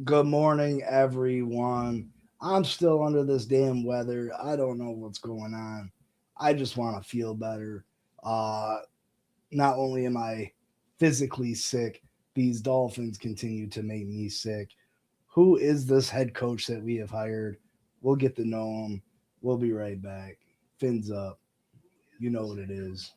Good morning, everyone. I'm still under this damn weather. I don't know what's going on. I just want to feel better. Uh, Not only am I physically sick, these Dolphins continue to make me sick. Who is this head coach that we have hired? We'll get to know him. We'll be right back. Fins up. You know what it is.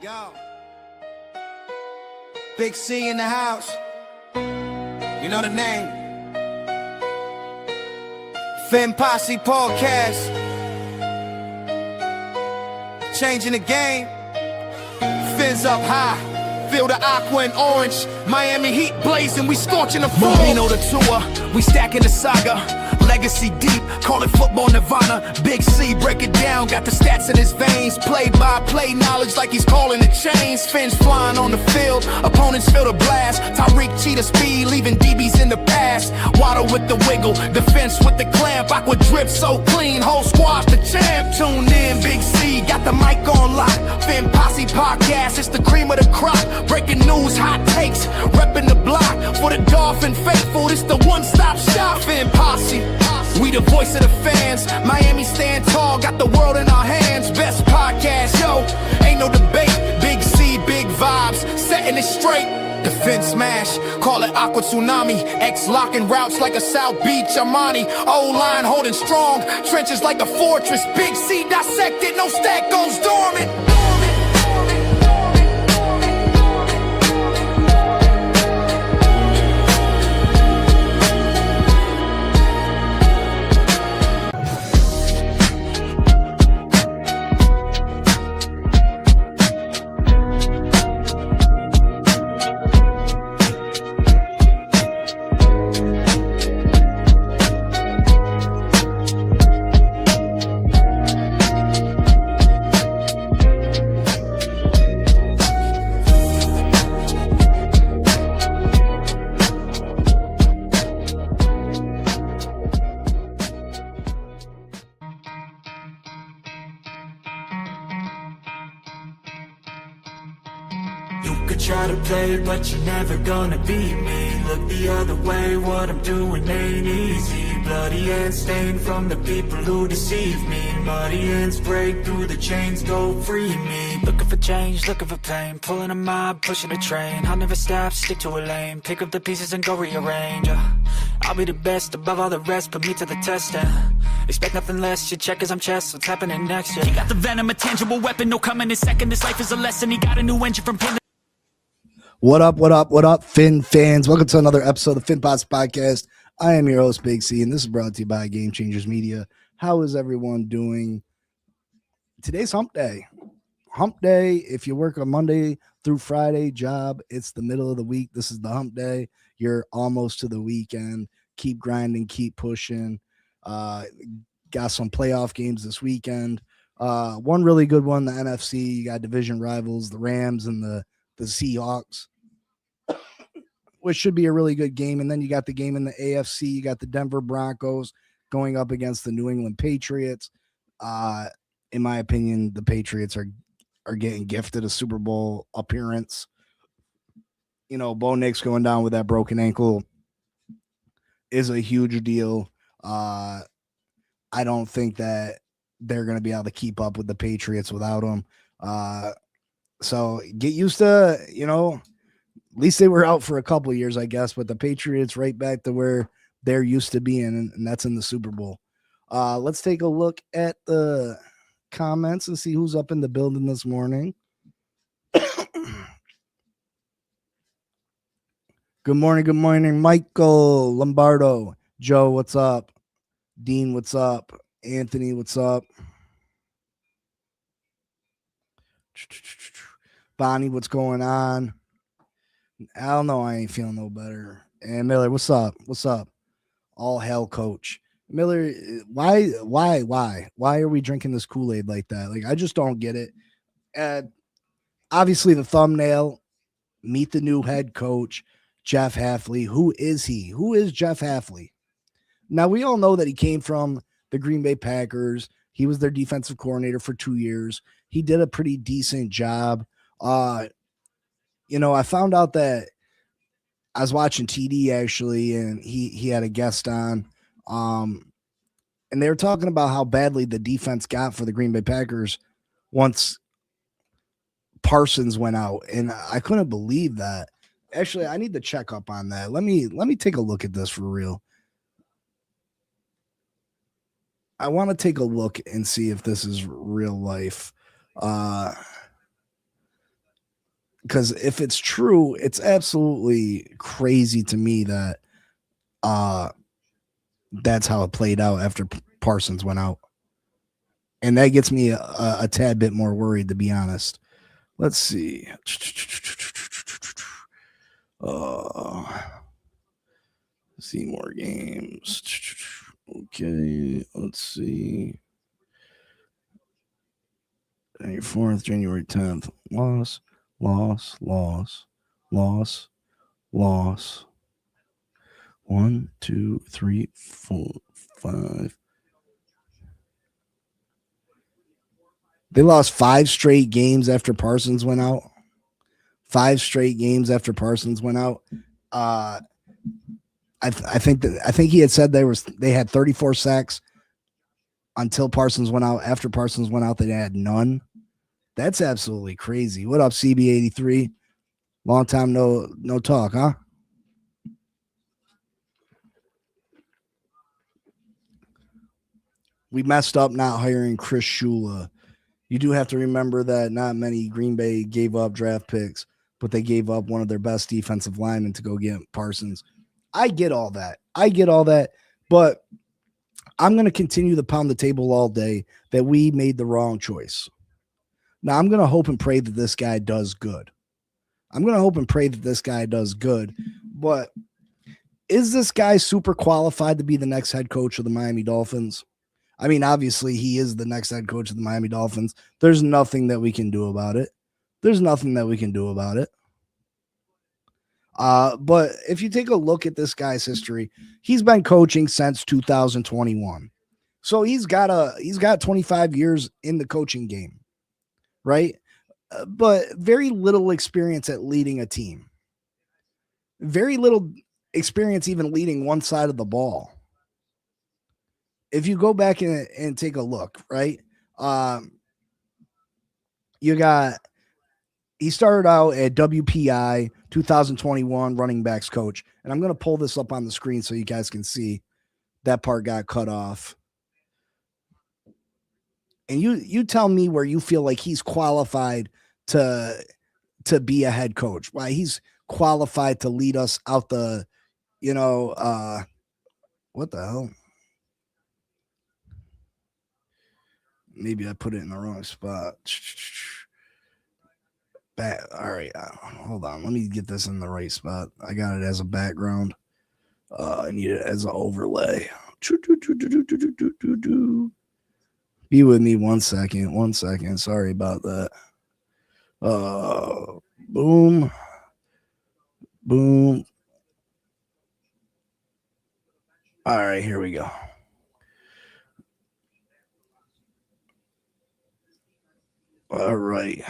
Yo, Big C in the house. You know the name. Finn Posse Podcast. Changing the game. Fins up high. Feel the aqua and orange. Miami Heat blazing. We scorching the floor. Moving on the tour. We stacking the saga. Legacy deep, call it football nirvana. Big C, break it down, got the stats in his veins. Play by play knowledge like he's calling the chains. Fins flying on the field, opponents feel the blast. Tyreek cheetah speed, leaving DBs in the past. Waddle with the wiggle, defense with the clamp. Aqua drip so clean, whole squad's the champ. Tune in, Big C, got the mic on lock. Finn Posse Podcast, it's the cream of the crop. Breaking news, hot takes, repping the block. For the Dolphin faithful, it's the one-stop shop. Finn Posse. We the voice of the fans. Miami stand tall, got the world in our hands. Best podcast, yo, ain't no debate. Big C, big vibes, setting it straight. Defense smash, call it Aqua Tsunami. X locking routes like a South Beach Armani. O-line holding strong, trenches like a fortress. Big C dissected, no stack goes dormant. Try to play, but you're never gonna beat me. Look the other way, what I'm doing ain't easy. Bloody hands stained from the people who deceive me. Muddy hands break through the chains, go free me. Looking for change, looking for pain. Pulling a mob, pushing a train. I'll never stop, stick to a lane. Pick up the pieces and go rearrange. I'll be the best above all the rest, put me to the test. Expect nothing less, you check as I'm chess, what's happening next? He got the venom, a tangible weapon, no coming in second. This life is a lesson, he got a new engine from pin. What up, Finn fans? Welcome to another episode of the Finn Pots Podcast. I am your host, Big C, and this is brought to you by Game Changers Media. How is everyone doing? Today's hump day. Hump day, if you work a Monday through Friday job, it's the middle of the week. This is the hump day. You're almost to the weekend. Keep grinding, keep pushing. Got some playoff games this weekend. One really good one, the NFC. You got division rivals, the Rams and the Seahawks, which should be a really good game. And then you got the game in the AFC. You got the Denver Broncos going up against the New England Patriots. In my opinion, the Patriots are getting gifted a Super Bowl appearance. You know, Bo Nix going down with that broken ankle is a huge deal. I don't think that they're going to be able to keep up with the Patriots without him. So get used to, at least they were out for a couple of years, I guess, but the Patriots right back to where they're used to being, and that's in the Super Bowl. Let's take a look at the comments and see who's up in the building this morning. Good morning, Michael Lombardo. Joe, what's up? Dean, what's up? Anthony, what's up? Bonnie, what's going on? I don't know. I ain't feeling no better. And Miller, what's up? What's up? All hell, coach Miller. Why are we drinking this Kool-Aid like that? Like, I just don't get it. Obviously, the thumbnail. Meet the new head coach, Jeff Hafley. Who is he? Who is Jeff Hafley? Now, we all know that he came from the Green Bay Packers. He was their defensive coordinator for 2 years. He did a pretty decent job. I found out that I was watching TD actually, and he had a guest on. And they were talking about how badly the defense got for the Green Bay Packers once Parsons went out, and I couldn't believe that. Actually, I need to check up on that. Let me take a look at this for real. I want to take a look and see if this is real life. Because if it's true, it's absolutely crazy to me that that's how it played out after Parsons went out. And that gets me a tad bit more worried, to be honest. Let's see. See more games. Okay, let's see. January 4th, January 10th. Loss. 1, 2, 3, 4, 5. They lost 5 straight games after Parsons went out. 5 straight games after Parsons went out. I think he had said they had 34 sacks until Parsons went out. After Parsons went out, they had none. That's absolutely crazy. What up, CB83? Long time no talk, huh? We messed up not hiring Chris Shula. You do have to remember that not many Green Bay gave up draft picks, but they gave up one of their best defensive linemen to go get Parsons. I get all that. But I'm going to continue to pound the table all day that we made the wrong choice. Now, I'm going to hope and pray that this guy does good. But is this guy super qualified to be the next head coach of the Miami Dolphins? I mean, obviously, he is the next head coach of the Miami Dolphins. There's nothing that we can do about it. But if you take a look at this guy's history, he's been coaching since 2021. So he's got 25 years in the coaching game, right? But very little experience at leading a team. Very little experience even leading one side of the ball. If you go back and take a look, right? He started out at WPI 2021 running backs coach. And I'm going to pull this up on the screen so you guys can see that part got cut off. And you tell me where you feel like he's qualified to be a head coach. Why he's qualified to lead us out the, what the hell? Maybe I put it in the wrong spot. All right, hold on. Let me get this in the right spot. I got it as a background. I need it as an overlay. Be with me 1 second. 1 second. Sorry about that. Boom. All right, here we go. All right.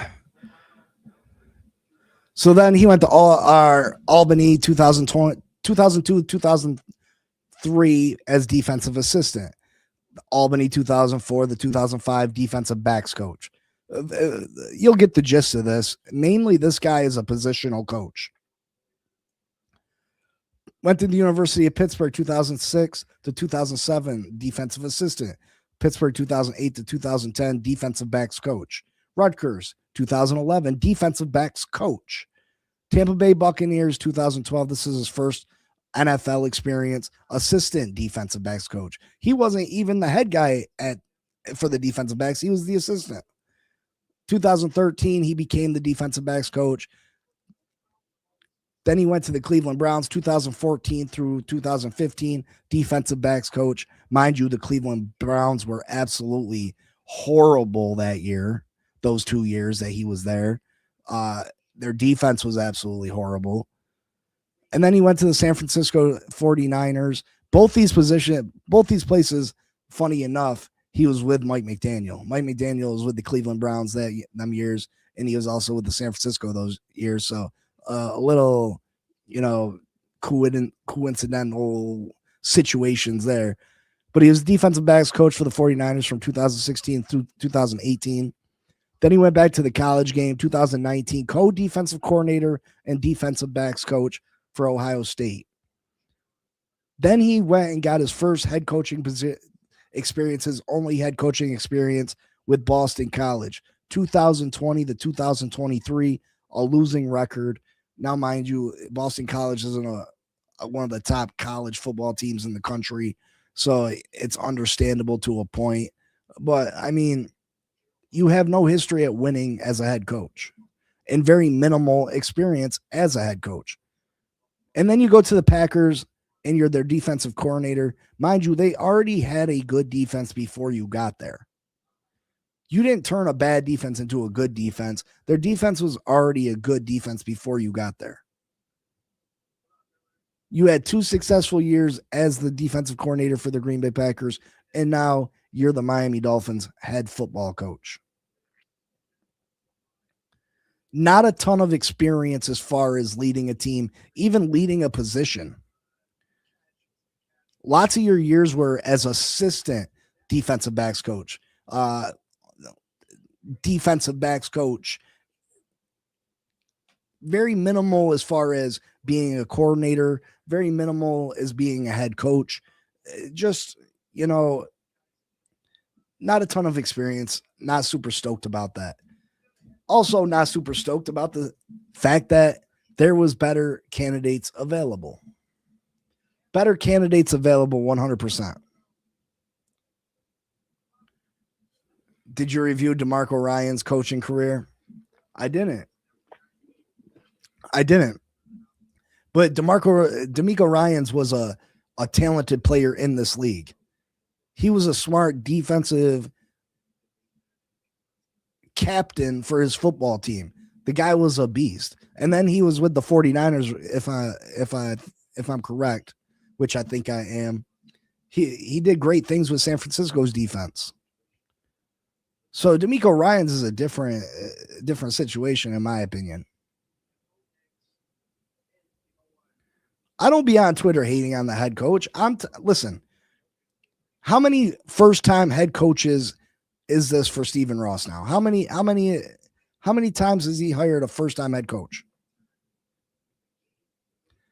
So then he went to Albany 2002, 2003 as defensive assistant. Albany 2004, the 2005 defensive backs coach. You'll get the gist of this. Mainly, this guy is a positional coach. Went to the University of Pittsburgh 2006 to 2007, defensive assistant. Pittsburgh 2008 to 2010, defensive backs coach. Rutgers 2011, defensive backs coach. Tampa Bay Buccaneers 2012, this is his first NFL experience, assistant defensive backs coach. He wasn't even the head guy for the defensive backs. He was the assistant. 2013, he became the defensive backs coach. Then he went to the Cleveland Browns 2014 through 2015, defensive backs coach. Mind you, the Cleveland Browns were absolutely horrible that year, those 2 years that he was there. Their defense was absolutely horrible. And then he went to the San Francisco 49ers. Both these places, funny enough, he was with Mike McDaniel. Mike McDaniel was with the Cleveland Browns them years, and he was also with the San Francisco those years. So a little, coincidental situations there. But he was defensive backs coach for the 49ers from 2016 through 2018. Then he went back to the college game, 2019, co-defensive coordinator and defensive backs coach for Ohio State. Then he went and got his first head coaching experience, his only head coaching experience with Boston College, 2020 to 2023, a losing record. Now, mind you, Boston College isn't one of the top college football teams in the country, so it's understandable to a point. But, I mean, you have no history at winning as a head coach and very minimal experience as a head coach. And then you go to the Packers and you're their defensive coordinator. Mind you, they already had a good defense before you got there. You didn't turn a bad defense into a good defense. Their defense was already a good defense before you got there. You had 2 successful years as the defensive coordinator for the Green Bay Packers, and now you're the Miami Dolphins head football coach. Not a ton of experience as far as leading a team, even leading a position. Lots of your years were as assistant defensive backs coach, very minimal as far as being a coordinator, very minimal as being a head coach. Just, not a ton of experience. Not super stoked about that. Also not super stoked about the fact that there was better candidates available. Better candidates available 100%. Did you review DeMarco Ryan's coaching career? I didn't. But DeMeco Ryans was a talented player in this league. He was a smart defensive captain for his football team. The guy was a beast. And then he was with the 49ers, if I'm correct, which I think I am. He did great things with San Francisco's defense. So DeMeco Ryans is a different situation, in my opinion. I don't be on Twitter hating on the head coach. Listen, how many first-time head coaches is this for Stephen Ross now? How many times has he hired a first-time head coach?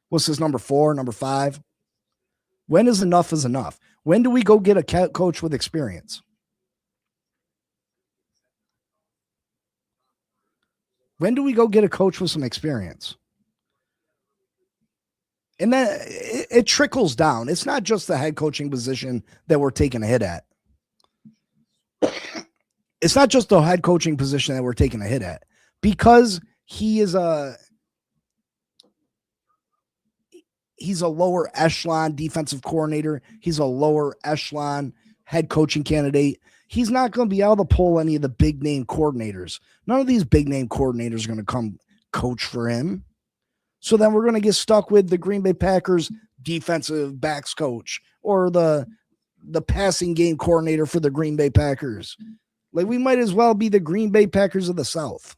What's his number 4, number 5? When is enough? When do we go get a coach with experience? When do we go get a coach with some experience? And then it trickles down. It's not just the head coaching position that we're taking a hit at. It's not just the head coaching position that we're taking a hit at, because he's a lower echelon defensive coordinator. He's a lower echelon head coaching candidate. He's not going to be able to pull any of the big name coordinators. None of these big name coordinators are going to come coach for him. So then we're going to get stuck with the Green Bay Packers defensive backs coach or the passing game coordinator for the Green Bay Packers. Like, we might as well be the Green Bay Packers of the South.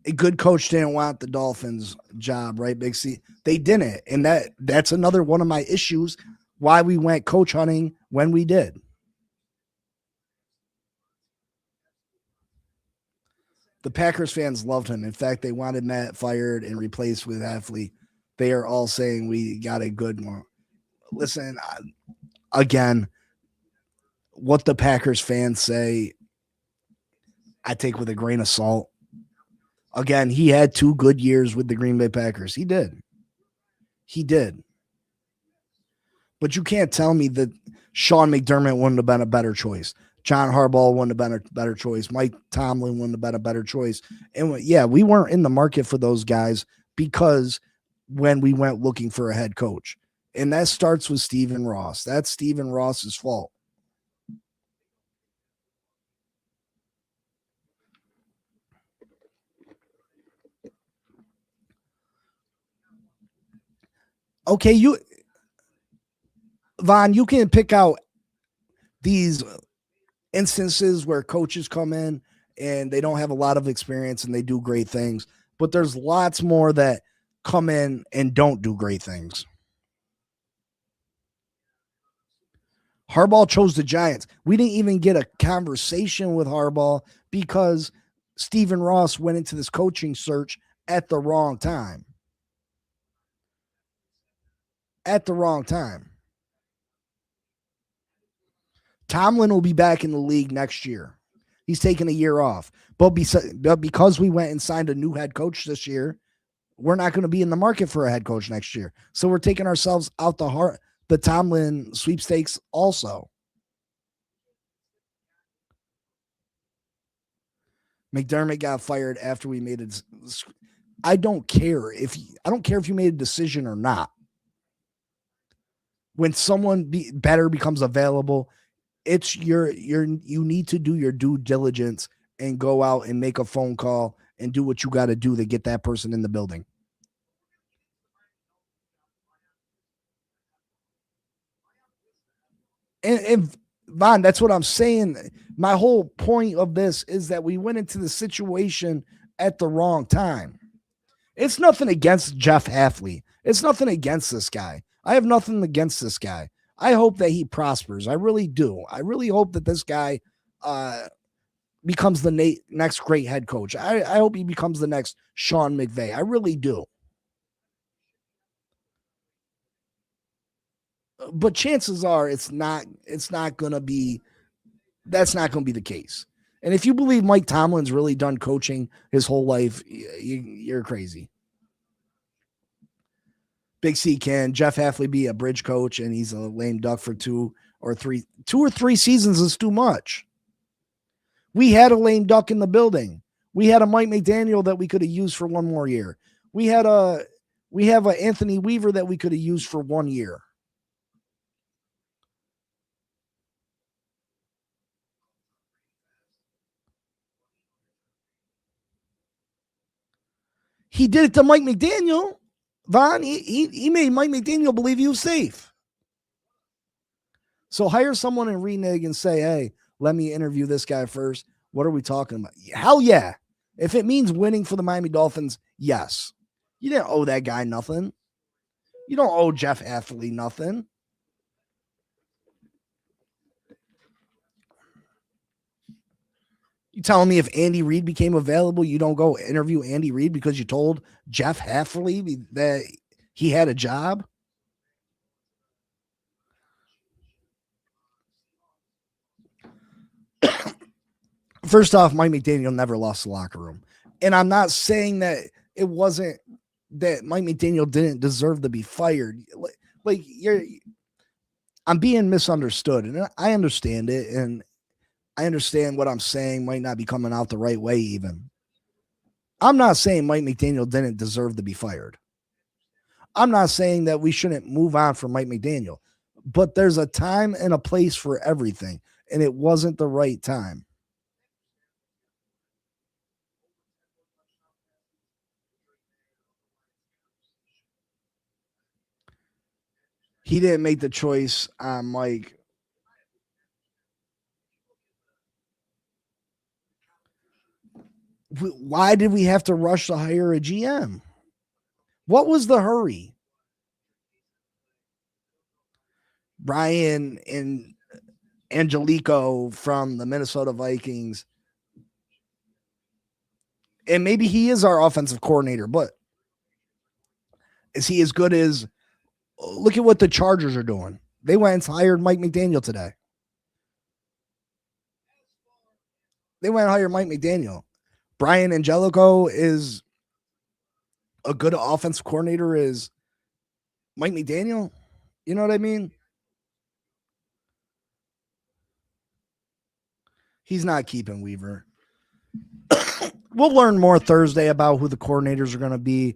A good coach didn't want the Dolphins job, right, Big C? They didn't. And that's another one of my issues why we went coach hunting when we did. The Packers fans loved him. In fact, they wanted Matt fired and replaced with Hafley. They are all saying we got a good one. Listen, again, what the Packers fans say, I take with a grain of salt. Again, he had 2 good years with the Green Bay Packers. He did. But you can't tell me that Sean McDermott wouldn't have been a better choice. John Harbaugh wouldn't have been a better choice. Mike Tomlin wouldn't have been a better choice. And yeah, we weren't in the market for those guys because when we went looking for a head coach. And that starts with Stephen Ross. That's Stephen Ross's fault. Okay, Von, you can pick out these instances where coaches come in and they don't have a lot of experience and they do great things, but there's lots more that come in and don't do great things. Harbaugh chose the Giants. We didn't even get a conversation with Harbaugh because Stephen Ross went into this coaching search at the wrong time. At the wrong time. Tomlin will be back in the league next year. He's taking a year off. But because we went and signed a new head coach this year, we're not going to be in the market for a head coach next year. So we're taking ourselves out the Tomlin sweepstakes also. McDermott got fired after we made it. I don't care if you made a decision or not. When someone better becomes available, it's you need to do your due diligence and go out and make a phone call and do what you got to do to get that person in the building. And Von, that's what I'm saying. My whole point of this is that we went into the situation at the wrong time. It's nothing against Jeff Hafley. It's nothing against this guy. I have nothing against this guy. I hope that he prospers. I really do. I really hope that this guy becomes the next great head coach. I hope he becomes the next Sean McVay. I really do. But chances are that's not going to be the case. And if you believe Mike Tomlin's really done coaching his whole life, you're crazy. Big C, can Jeff Hafley be a bridge coach and he's a lame duck for 2 or 3 seasons is too much. We had a lame duck in the building. We had a Mike McDaniel that we could have used for one more year. We have a Anthony Weaver that we could have used for 1 year. He did it to Mike McDaniel. Von, he made Mike McDaniel believe he was safe. So hire someone and renege and say, hey, let me interview this guy first. What are we talking about? Hell yeah. If it means winning for the Miami Dolphins, yes. You didn't owe that guy nothing. You don't owe Jeff Hafley nothing. You telling me if Andy Reid became available, you don't go interview Andy Reid because you told Jeff Hafley that he had a job? First off, Mike McDaniel never lost the locker room. And I'm not saying that it wasn't that Mike McDaniel didn't deserve to be fired. I'm being misunderstood, and I understand it, and I understand what I'm saying might not be coming out the right way even. I'm not saying Mike McDaniel didn't deserve to be fired. I'm not saying that we shouldn't move on from Mike McDaniel, but there's a time and a place for everything, and it wasn't the right time. He didn't make the choice on Mike. Why did we have to rush to hire a GM? What was the hurry? Brian and Angelico from the Minnesota Vikings. And maybe he is our offensive coordinator, but is he as good as look at what the Chargers are doing? They went and hired Mike McDaniel today. They went and hired Mike McDaniel. Brian Angelico is a good offensive coordinator as Mike McDaniel. You know what I mean? He's not keeping Weaver. We'll learn more Thursday about who the coordinators are going to be.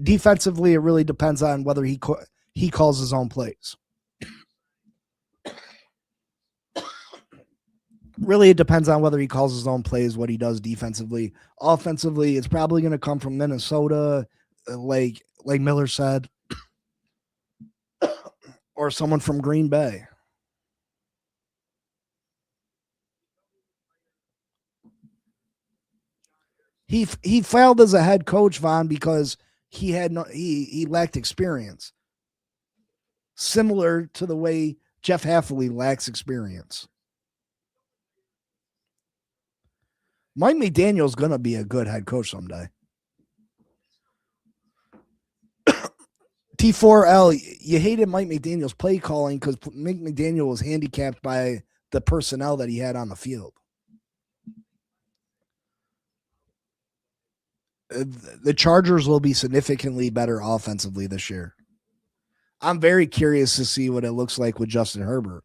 Defensively, it really depends on whether he calls his own plays. Really, it depends on whether he calls his own plays, what he does defensively. Offensively, it's probably going to come from Minnesota, like Miller said, or someone from Green Bay. He failed as a head coach, Von, because he lacked experience. Similar to the way Jeff Hafley lacks experience. Mike McDaniel's going to be a good head coach someday. T4L, you hated Mike McDaniel's play calling because Mike McDaniel was handicapped by the personnel that he had on the field. The Chargers will be significantly better offensively this year. I'm very curious to see what it looks like with Justin Herbert.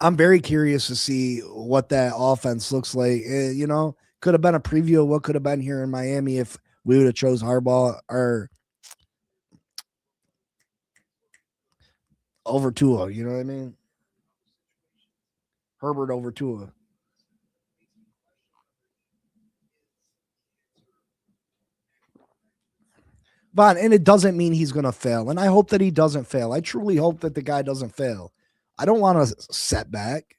I'm very curious to see what that offense looks like. Could have been a preview of what could have been here in Miami if we would have chose Harbaugh or over Tua. You know what I mean? Herbert over Tua. Von, and it doesn't mean he's going to fail. And I hope that he doesn't fail. I truly hope that the guy doesn't fail. I don't want a setback.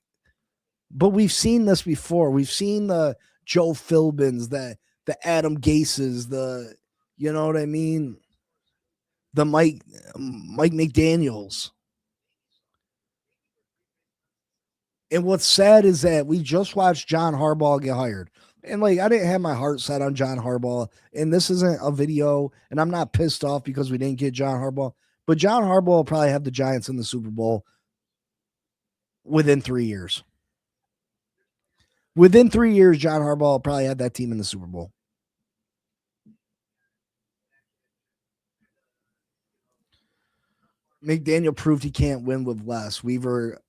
But we've seen this before. We've seen the Joe Philbins, the Adam Gases, you know what I mean? The Mike McDaniels. And what's sad is that we just watched John Harbaugh get hired. And I didn't have my heart set on John Harbaugh. And this isn't a video. And I'm not pissed off because we didn't get John Harbaugh. But John Harbaugh will probably have the Giants in the Super Bowl within 3 years. Within 3 years, John Harbaugh will probably have that team in the Super Bowl. McDaniel proved he can't win with less. Weaver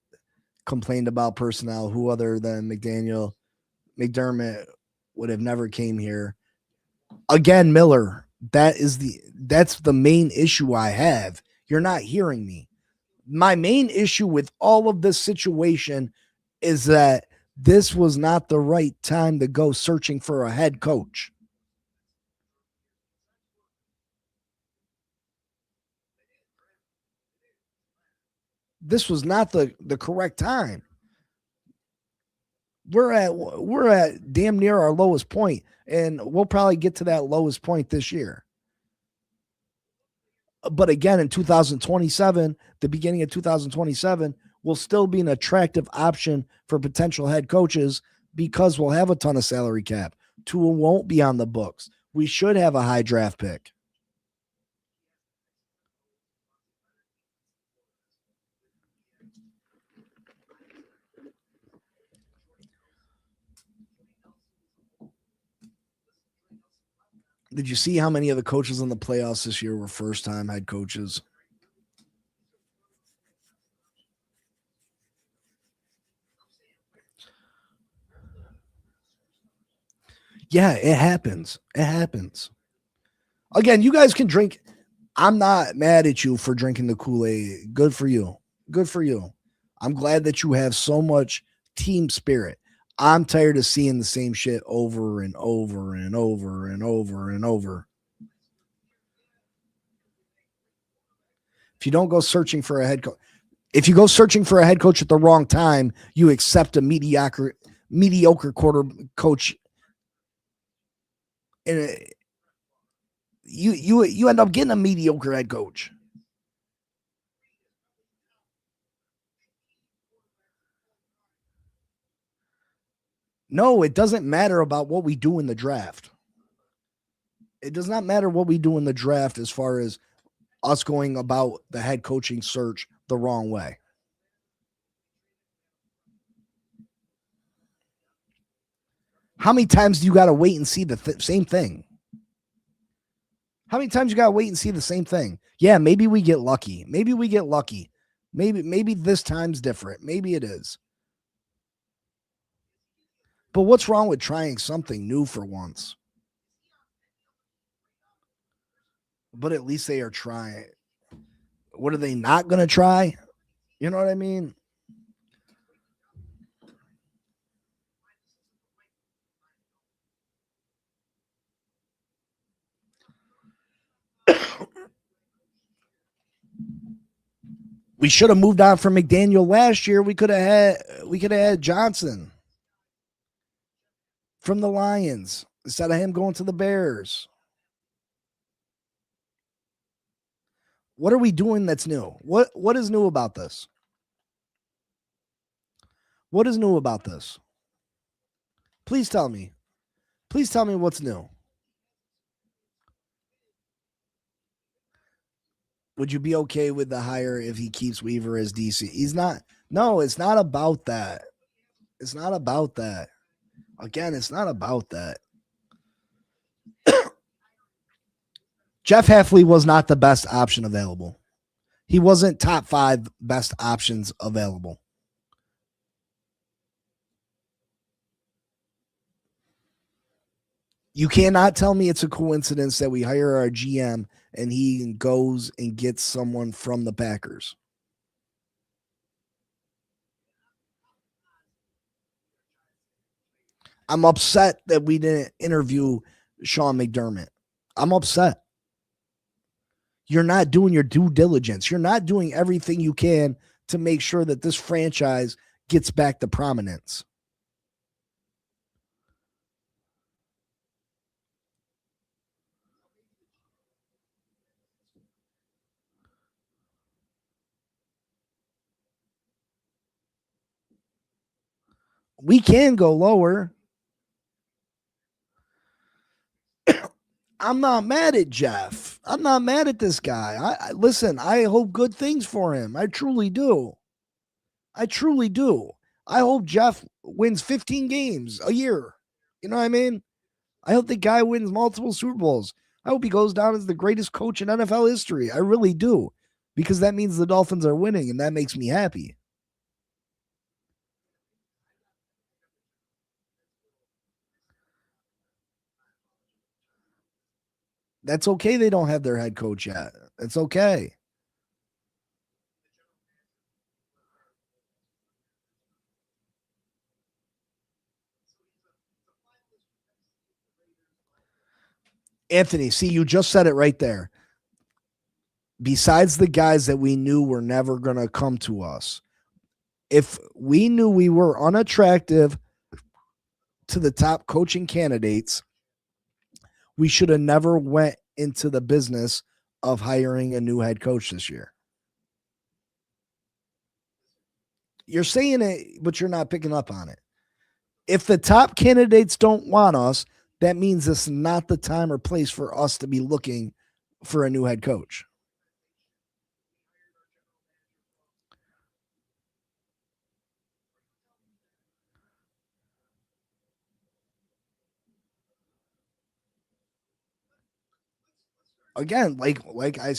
complained about personnel. Who other than McDermott would have never came here. Again, Miller, that's the main issue I have. You're not hearing me. My main issue with all of this situation is that this was not the right time to go searching for a head coach. This was not the correct time. We're at damn near our lowest point, and we'll probably get to that lowest point this year. But again, in 2027, the beginning of 2027 will still be an attractive option for potential head coaches because we'll have a ton of salary cap. Tua won't be on the books. We should have a high draft pick. Did you see how many of the coaches in the playoffs this year were first-time head coaches? Yeah, it happens. It happens. Again, you guys can drink. I'm not mad at you for drinking the Kool-Aid. Good for you. Good for you. I'm glad that you have so much team spirit. I'm tired of seeing the same shit over and over and over and over and over. If you don't go searching for a head coach, if you go searching for a head coach at the wrong time, you accept a mediocre quarter coach, and you end up getting a mediocre head coach. No, it doesn't matter about what we do in the draft. It does not matter what we do in the draft as far as us going about the head coaching search the wrong way. How many times do you got to wait and see the same thing? How many times you gotta wait and see the same thing? Yeah, maybe we get lucky. Maybe we get lucky. Maybe this time's different. Maybe it is. But what's wrong with trying something new for once? But at least they are trying. What are they not going to try? You know what I mean? We should have moved on from McDaniel last year. We could have had Johnson from the Lions instead of him going to the Bears. What are we doing that's new? What is new about this? What is new about this? Please tell me. Please tell me what's new. Would you be okay with the hire if he keeps Weaver as DC? He's not. No, it's not about that. It's not about that. Again, it's not about that. Jeff Hafley was not the best option available. He wasn't top 5 best options available. You cannot tell me it's a coincidence that we hire our GM and he goes and gets someone from the Packers. I'm upset that we didn't interview Sean McDermott. I'm upset. You're not doing your due diligence. You're not doing everything you can to make sure that this franchise gets back to prominence. We can go lower. I'm not mad at Jeff. I'm not mad at this guy. Listen, I hope good things for him. I truly do. I truly do. I hope Jeff wins 15 games a year. You know what I mean? I hope the guy wins multiple Super Bowls. I hope he goes down as the greatest coach in NFL history. I really do. Because that means the Dolphins are winning, and that makes me happy. That's okay. They don't have their head coach yet. It's okay. Anthony, see, you just said it right there. Besides the guys that we knew were never going to come to us, if we knew we were unattractive to the top coaching candidates, we should have never went into the business of hiring a new head coach this year. You're saying it, but you're not picking up on it. If the top candidates don't want us, that means it's not the time or place for us to be looking for a new head coach. Again, like I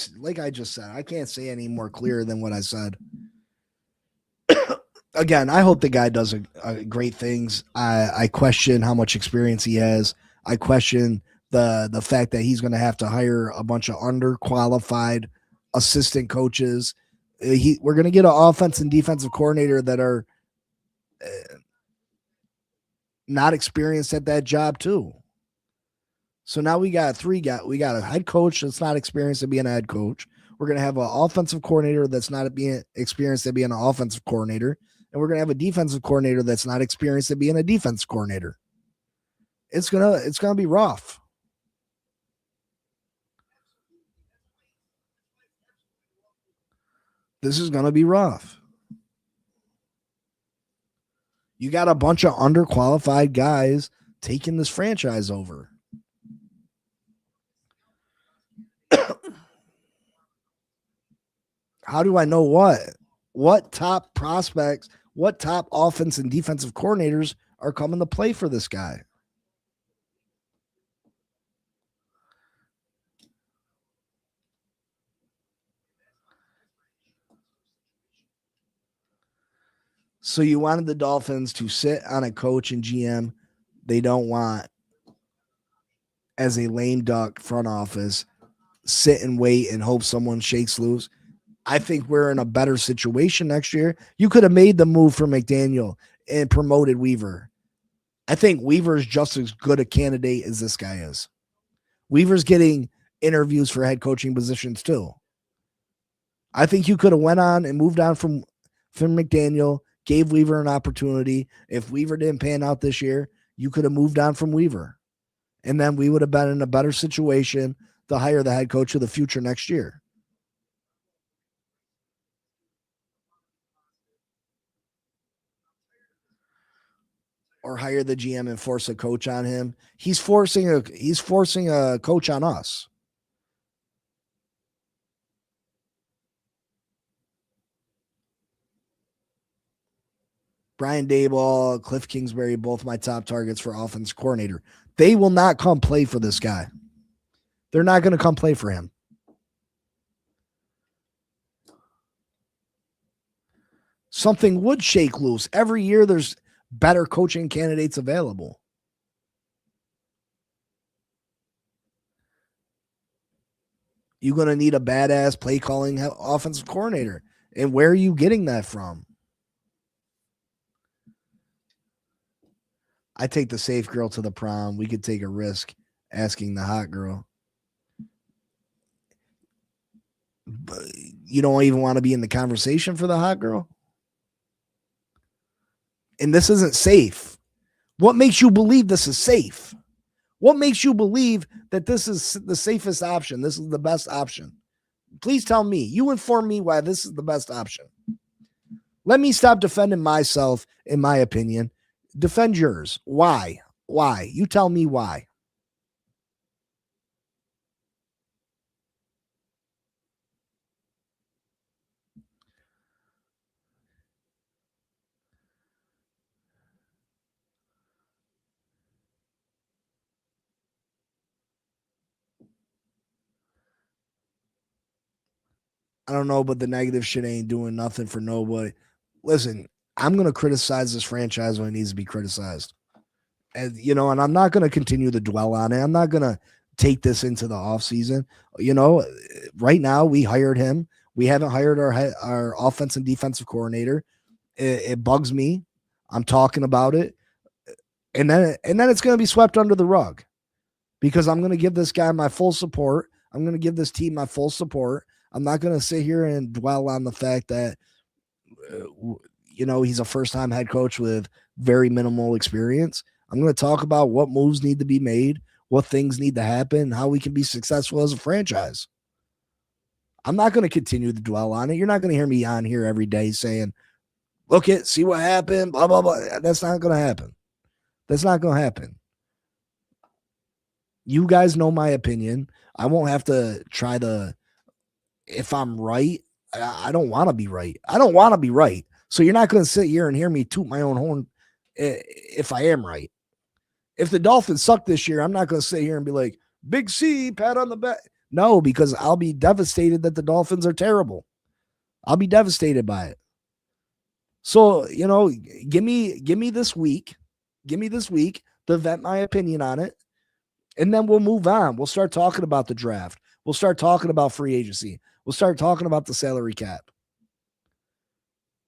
just said, I can't say any more clear than what I said. Again, I hope the guy does great things. I question how much experience he has. I question the fact that he's going to have to hire a bunch of underqualified assistant coaches. We're going to get an offense and defensive coordinator that are not experienced at that job too. So now we got we got a head coach that's not experienced at being a head coach. We're going to have an offensive coordinator that's not being experienced at being an offensive coordinator. And we're going to have a defensive coordinator that's not experienced at being a defense coordinator. It's going to be rough. This is going to be rough. You got a bunch of underqualified guys taking this franchise over. How do I know what? What top prospects, what top offense and defensive coordinators are coming to play for this guy? So you wanted the Dolphins to sit on a coach and GM they don't want as a lame duck front office, sit and wait and hope someone shakes loose. I think we're in a better situation next year. You could have made the move for McDaniel and promoted Weaver. I think Weaver is just as good a candidate as this guy is. Weaver's getting interviews for head coaching positions too. I think you could have went on and moved on from McDaniel, gave Weaver an opportunity. If Weaver didn't pan out this year, you could have moved on from Weaver. And then we would have been in a better situation to hire the head coach of the future next year. Or hire the GM and force a coach on him. He's forcing a coach on us. Brian Daboll, Cliff Kingsbury, both my top targets for offense coordinator. They will not come play for this guy. They're not going to come play for him. Something would shake loose. Every year there's better coaching candidates available. You're going to need a badass play calling offensive coordinator. And where are you getting that from? I take the safe girl to the prom. We could take a risk asking the hot girl. But you don't even want to be in the conversation for the hot girl? And this isn't safe. What makes you believe this is safe? What makes you believe that this is the safest option? This is the best option? Please tell me. You inform me why this is the best option. Let me stop defending myself, in my opinion. Defend yours. Why? Why? You tell me why. I don't know, but the negative shit ain't doing nothing for nobody. Listen, I'm going to criticize this franchise when it needs to be criticized. And, and I'm not going to continue to dwell on it. I'm not going to take this into the offseason. Right now we hired him. We haven't hired our offense and defensive coordinator. It bugs me. I'm talking about it. And then it's going to be swept under the rug because I'm going to give this guy my full support. I'm going to give this team my full support. I'm not going to sit here and dwell on the fact that, he's a first-time head coach with very minimal experience. I'm going to talk about what moves need to be made, what things need to happen, how we can be successful as a franchise. I'm not going to continue to dwell on it. You're not going to hear me on here every day saying, look at, see what happened, blah, blah, blah. That's not going to happen. That's not going to happen. You guys know my opinion. I won't have to try to, if I'm right, I don't want to be right. I don't want to be right. So you're not going to sit here and hear me toot my own horn if I am right. If the Dolphins suck this year, I'm not going to sit here and be like, Big C, pat on the back. No, because I'll be devastated that the Dolphins are terrible. I'll be devastated by it. So, give me this week. Give me this week to vent my opinion on it. And then we'll move on. We'll start talking about the draft. We'll start talking about free agency. We'll start talking about the salary cap.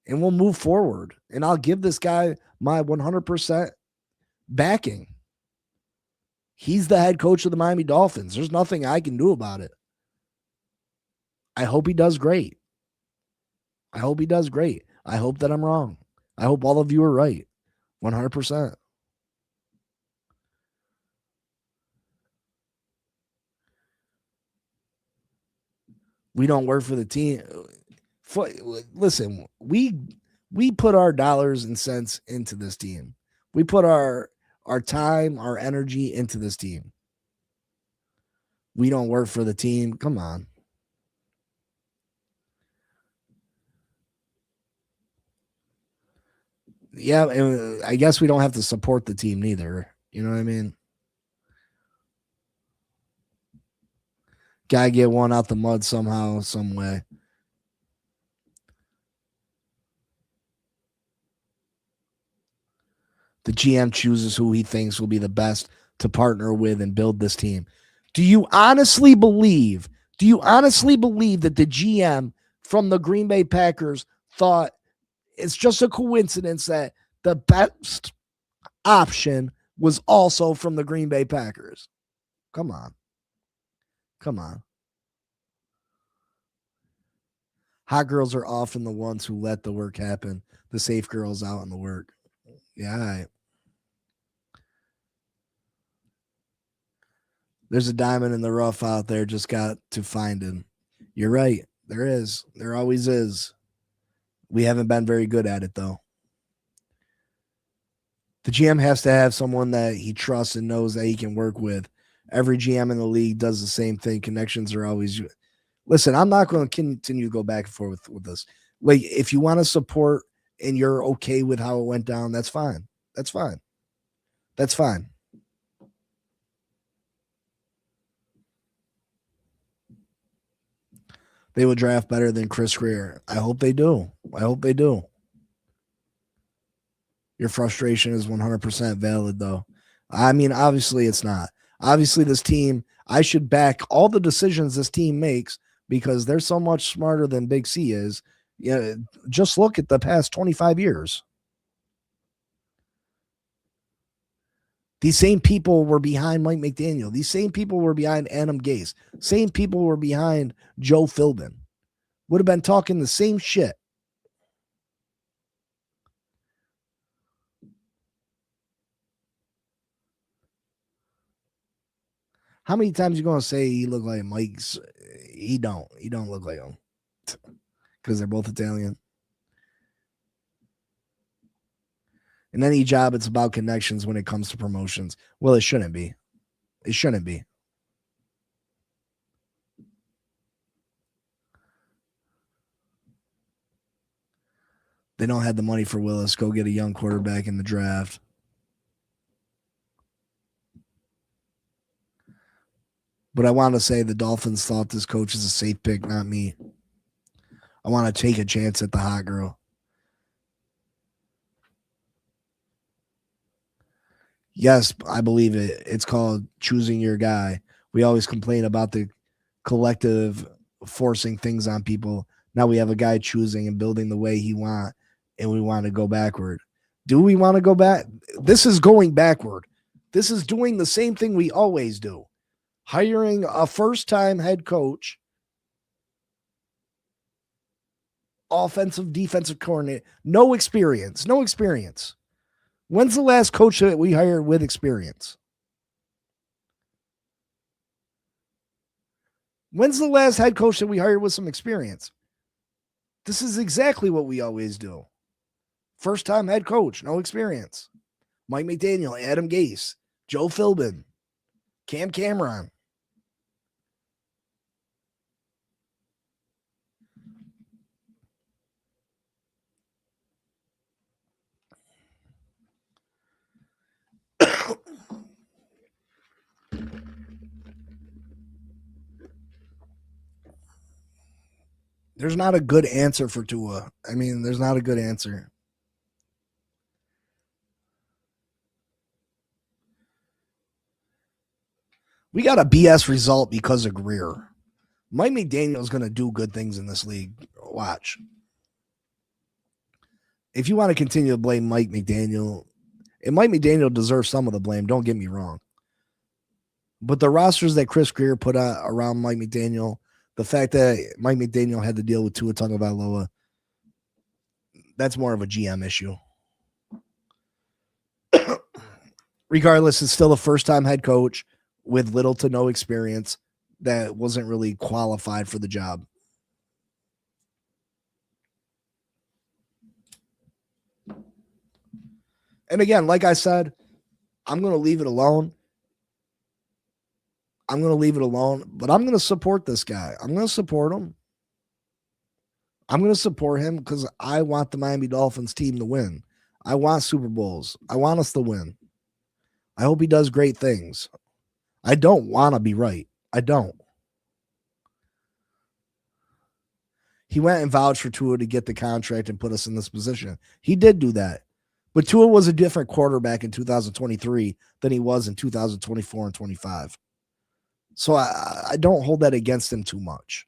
And we'll move forward. And I'll give this guy my 100% backing. He's the head coach of the Miami Dolphins. There's nothing I can do about it. I hope he does great. I hope he does great. I hope that I'm wrong. I hope all of you are right. 100%. We don't work for the team. Listen, we put our dollars and cents into this team. We put our time, our energy into this team. We don't work for the team. Come on. Yeah, and I guess we don't have to support the team neither. You know what I mean? Gotta get one out the mud somehow, some way. The GM chooses who he thinks will be the best to partner with and build this team. Do you honestly believe that the GM from the Green Bay Packers thought it's just a coincidence that the best option was also from the Green Bay Packers? Come on. Hot girls are often the ones who let the work happen. The safe girls out in the work. Yeah, all right. There's a diamond in the rough out there. Just got to find him. You're right. There is. There always is. We haven't been very good at it, though. The GM has to have someone that he trusts and knows that he can work with. Every GM in the league does the same thing. Connections are always. Listen, I'm not going to continue to go back and forth with this. Like, if you want to support and you're okay with how it went down, that's fine. That's fine. They will draft better than Chris Greer. I hope they do. Your frustration is 100% valid, though. I mean, obviously it's not. Obviously, this team, I should back all the decisions this team makes because they're so much smarter than Big C is. Yeah, just look at the past 25 years. These same people were behind Mike McDaniel. These same people were behind Adam Gase. Same people were behind Joe Philbin. Would have been talking the same shit. How many times you going to say he looked like Mike's? He don't look like him because they're both Italian. In any job, it's about connections when it comes to promotions. Well, it shouldn't be. They don't have the money for Willis. Go get a young quarterback in the draft. But I want to say the Dolphins thought this coach is a safe pick, not me. I want to take a chance at the hot girl. Yes, I believe it. It's called choosing your guy. We always complain about the collective forcing things on people. Now we have a guy choosing and building the way he wants, and we want to go backward. Do we want to go back? This is going backward. This is doing the same thing we always do. Hiring a first-time head coach, offensive, defensive coordinator, no experience. When's the last coach that we hired with experience? When's the last head coach that we hired with some experience? This is exactly what we always do. First-time head coach, no experience. Mike McDaniel, Adam Gase, Joe Philbin, Cam Cameron. There's not a good answer for Tua. I mean, there's not a good answer. We got a BS result because of Greer. Mike McDaniel is going to do good things in this league. Watch. If you want to continue to blame Mike McDaniel, and Mike McDaniel deserves some of the blame, don't get me wrong. But the rosters that Chris Greer put out around Mike McDaniel, the fact that Mike McDaniel had to deal with Tua Tagovailoa, that's more of a GM issue. Regardless, it's still a first-time head coach with little to no experience that wasn't really qualified for the job. And again, like I said, I'm going to leave it alone. But I'm going to support this guy. I'm going to support him. Because I want the Miami Dolphins team to win. I want Super Bowls. I want us to win. I hope he does great things. I don't want to be right. I don't. He went and vouched for Tua to get the contract and put us in this position. He did do that. But Tua was a different quarterback in 2023 than he was in 2024 and 25. So I don't hold that against him too much.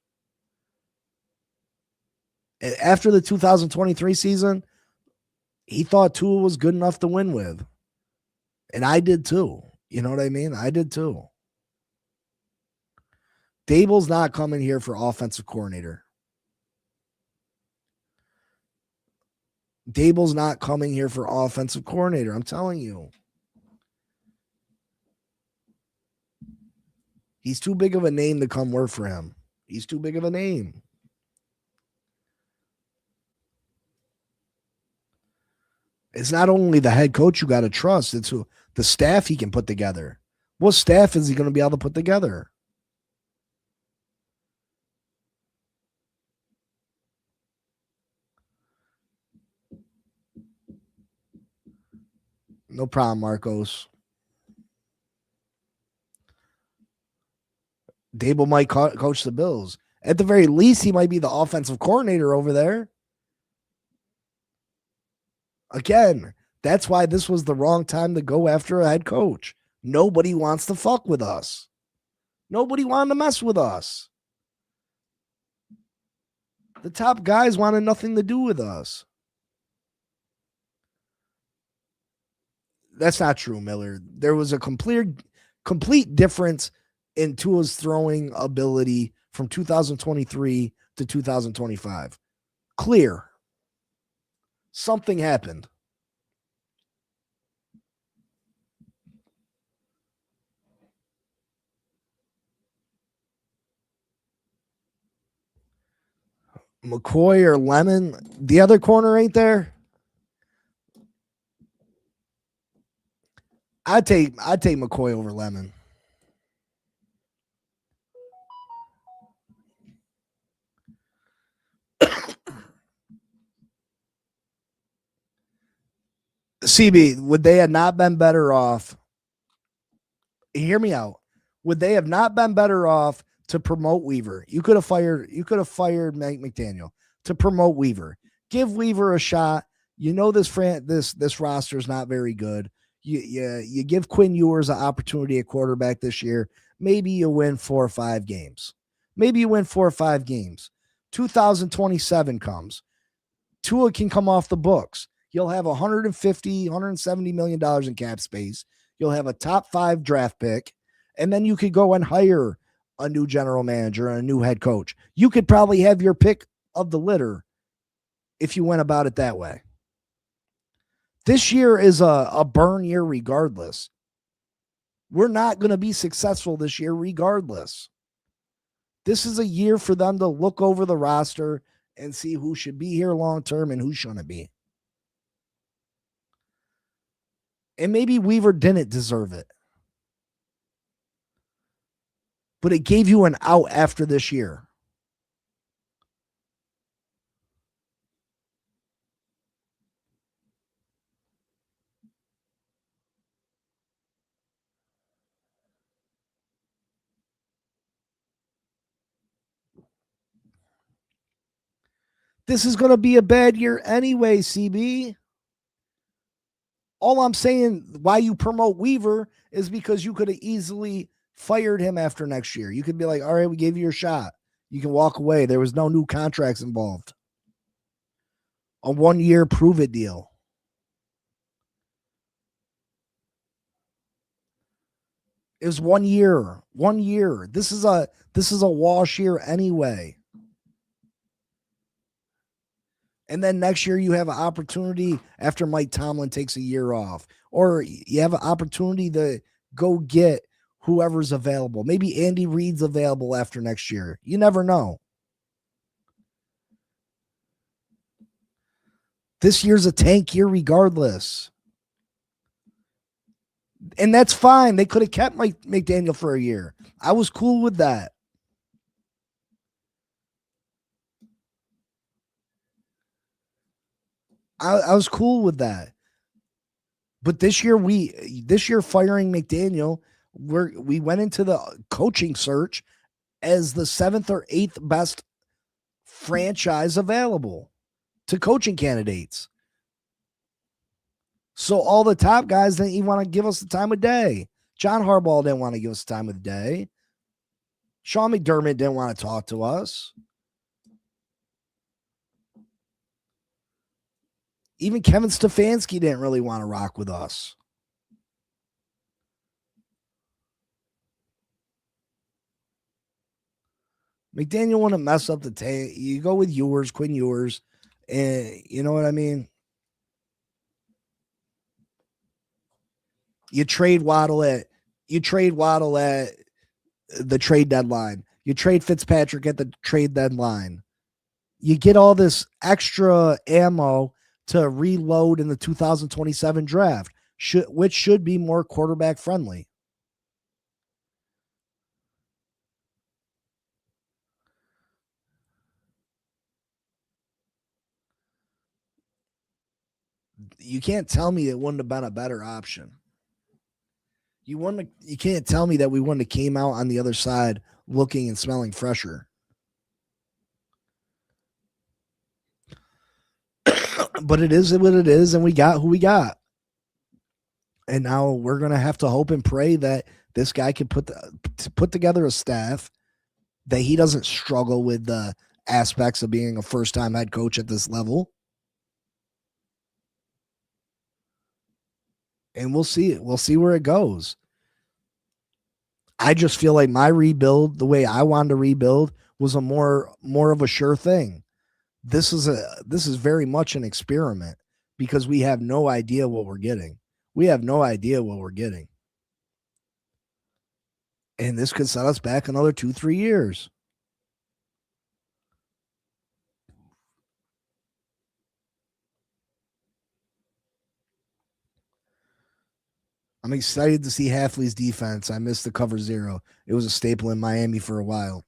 After the 2023 season, he thought Tua was good enough to win with. And I did too. You know what I mean? I did too. Dable's not coming here for offensive coordinator. Dable's not coming here for offensive coordinator. I'm telling you. He's too big of a name to come work for him. He's too big of a name. It's not only the head coach you got to trust, it's the staff he can put together. What staff is he going to be able to put together? No problem, Marcos. Dable might coach the Bills. At the very least, he might be the offensive coordinator over there. Again, that's why this was the wrong time to go after a head coach. Nobody wants to fuck with us. Nobody wanted to mess with us. The top guys wanted nothing to do with us. That's not true, Miller. There was a complete difference in Tua's throwing ability from 2023 to 2025. Clear. Something happened. McCoy or Lemon, the other corner ain't there. I'd take McCoy over Lemon. CB, would they have not been better off? Hear me out. Would they have not been better off to promote Weaver? You could have fired Mike McDaniel to promote Weaver. Give Weaver a shot. You know this roster is not very good. You give Quinn Ewers an opportunity at quarterback this year. Maybe you win 4 or 5 games. 2027 comes. Tua can come off the books. You'll have $170 million in cap space. You'll have a top 5 draft pick, and then you could go and hire a new general manager and a new head coach. You could probably have your pick of the litter if you went about it that way. This year is a burn year regardless. We're not going to be successful this year regardless. This is a year for them to look over the roster and see who should be here long term and who shouldn't be. And maybe Weaver didn't deserve it. But it gave you an out after this year. This is going to be a bad year anyway, CB. All I'm saying, why you promote Weaver is because you could have easily fired him after next year. You could be like, all right, we gave you your shot. You can walk away. There was no new contracts involved. A 1-year prove-it deal. It was 1 year. 1 year. This is a wash year anyway. And then next year you have an opportunity after Mike Tomlin takes a year off. Or you have an opportunity to go get whoever's available. Maybe Andy Reid's available after next year. You never know. This year's a tank year regardless. And that's fine. They could have kept Mike McDaniel for a year. I was cool with that. I was cool with that. But this year firing McDaniel, we went into the coaching search as the 7th or 8th best franchise available to coaching candidates. So all the top guys didn't even want to give us the time of day. John Harbaugh didn't want to give us the time of the day. Sean McDermott didn't want to talk to us. Even Kevin Stefanski didn't really want to rock with us. McDaniel want to mess up the tape. You go with Quinn Ewers, and you know what I mean? You trade Waddle at the trade deadline. You trade Fitzpatrick at the trade deadline. You get all this extra ammo to reload in the 2027 draft, which should be more quarterback friendly. You can't tell me it wouldn't have been a better option. You can't tell me that we wouldn't have came out on the other side looking and smelling fresher. But it is what it is, and we got who we got. And now we're going to have to hope and pray that this guy can put together a staff, that he doesn't struggle with the aspects of being a first-time head coach at this level. And we'll see it. We'll see where it goes. I just feel like my rebuild, the way I wanted to rebuild, was a more of a sure thing. This is very much an experiment because we have no idea what we're getting. And this could set us back another 2-3 years. I'm excited to see Hafley's defense. I missed the cover zero. It was a staple in Miami for a while.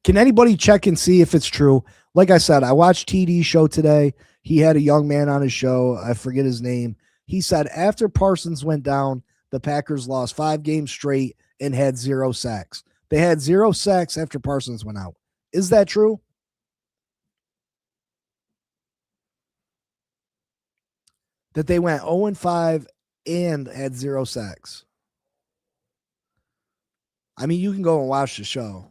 Can anybody check and see if it's true? Like I said, I watched TD's show today. He had a young man on his show. I forget his name. He said after Parsons went down, the Packers lost 5 games straight and had 0 sacks. They had 0 sacks after Parsons went out. Is that true? That they went 0-5 and had 0 sacks. I mean, you can go and watch the show.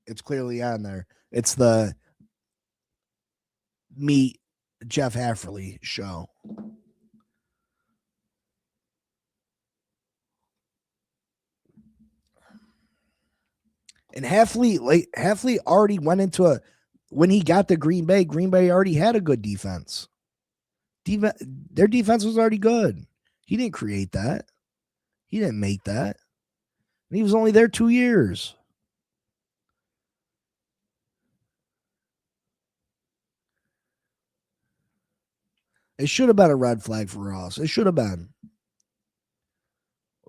It's clearly on there. It's the Meet Jeff Hafley show. And Hafley already went into when he got to Green Bay already had a good defense. Their defense was already good. He didn't create that. He didn't make that. And he was only there 2 years. It should have been a red flag for Ross. It should have been.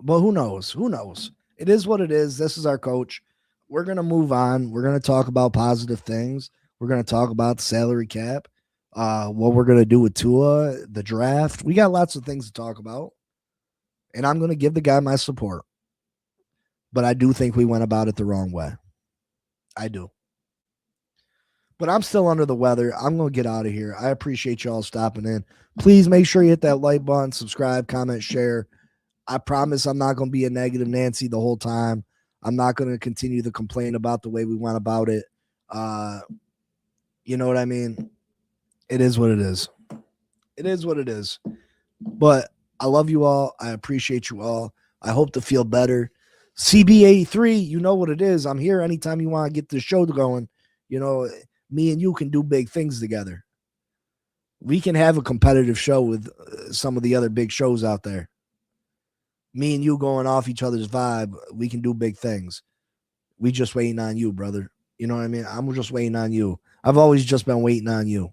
But who knows? Who knows? It is what it is. This is our coach. We're going to move on. We're going to talk about positive things. We're going to talk about the salary cap, what we're going to do with Tua, the draft. We got lots of things to talk about. And I'm going to give the guy my support. But I do think we went about it the wrong way. I do. But I'm still under the weather. I'm going to get out of here. I appreciate y'all stopping in. Please make sure you hit that like button, subscribe, comment, share. I promise I'm not going to be a negative Nancy the whole time. I'm not going to continue to complain about the way we went about it. You know what I mean? It is what it is. It is what it is. But I love you all. I appreciate you all. I hope to feel better. CB83, you know what it is. I'm here anytime you want to get the show going. You know, me and you can do big things together. We can have a competitive show with some of the other big shows out there. Me and you going off each other's vibe, we can do big things. We just waiting on you, brother. You know what I mean? I'm just waiting on you. I've always just been waiting on you.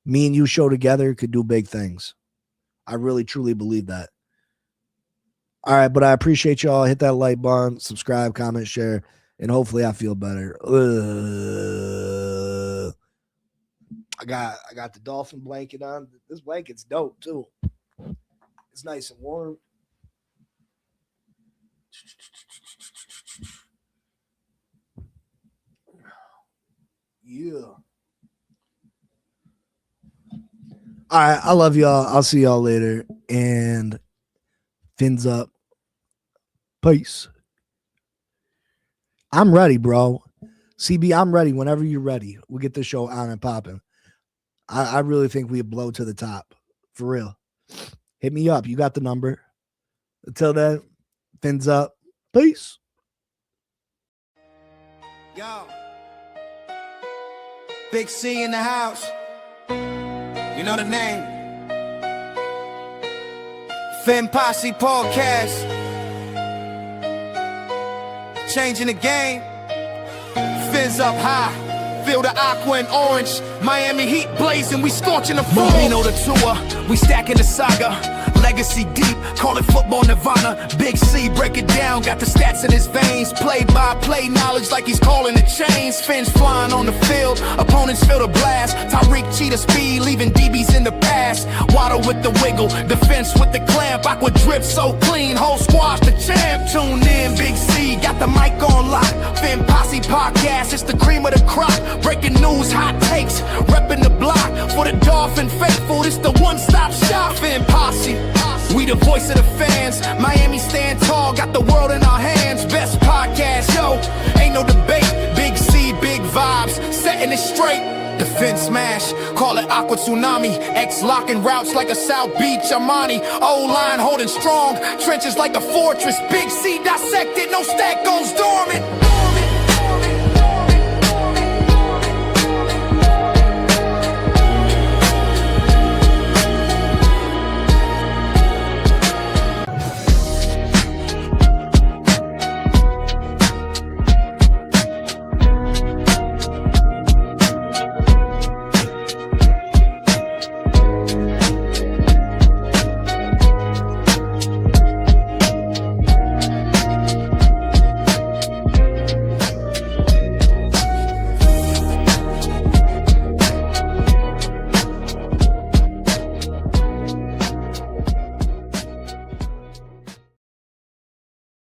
Me and you show together could do big things. I really, truly believe that. All right, but I appreciate y'all. Hit that like button, subscribe, comment, share, and hopefully I feel better. I got the dolphin blanket on. This blanket's dope too. It's nice and warm. Yeah. All right, I love y'all. I'll see y'all later. And fins up. Peace. I'm ready, bro. CB, I'm ready whenever you're ready. We'll get the show on and popping. I really think we blow to the top. For real. Hit me up. You got the number. Until then, fins up. Peace. Yo. Big C in the house. You know the name. Fin Posse Podcast. Changing the game. Fins up high. Feel the aqua and orange. Miami Heat blazing. We scorching the floor. You know the tour. We stacking the saga. Legacy deep, call it football nirvana. Big C, break it down, got the stats in his veins. Play-by-play knowledge like he's calling the chains. Fins flying on the field, opponents feel the blast. Tyreek cheetah speed, leaving DBs in the past. Waddle with the wiggle, defense with the clamp. Aqua drip so clean, whole squash the champ. Tune in, Big C, got the mic on lock. Fin Posse Podcast, it's the cream of the crop. Breaking news, hot takes, repping the block. For the Dolphin faithful, it's the one-stop shop. Fin Posse. We the voice of the fans. Miami stand tall, got the world in our hands. Best podcast, yo, ain't no debate. Big C, big vibes, setting it straight. Defense smash, call it Aqua Tsunami. X locking routes like a South Beach Armani. O-line holding strong, trenches like a fortress. Big C dissected, no stack goes dormant.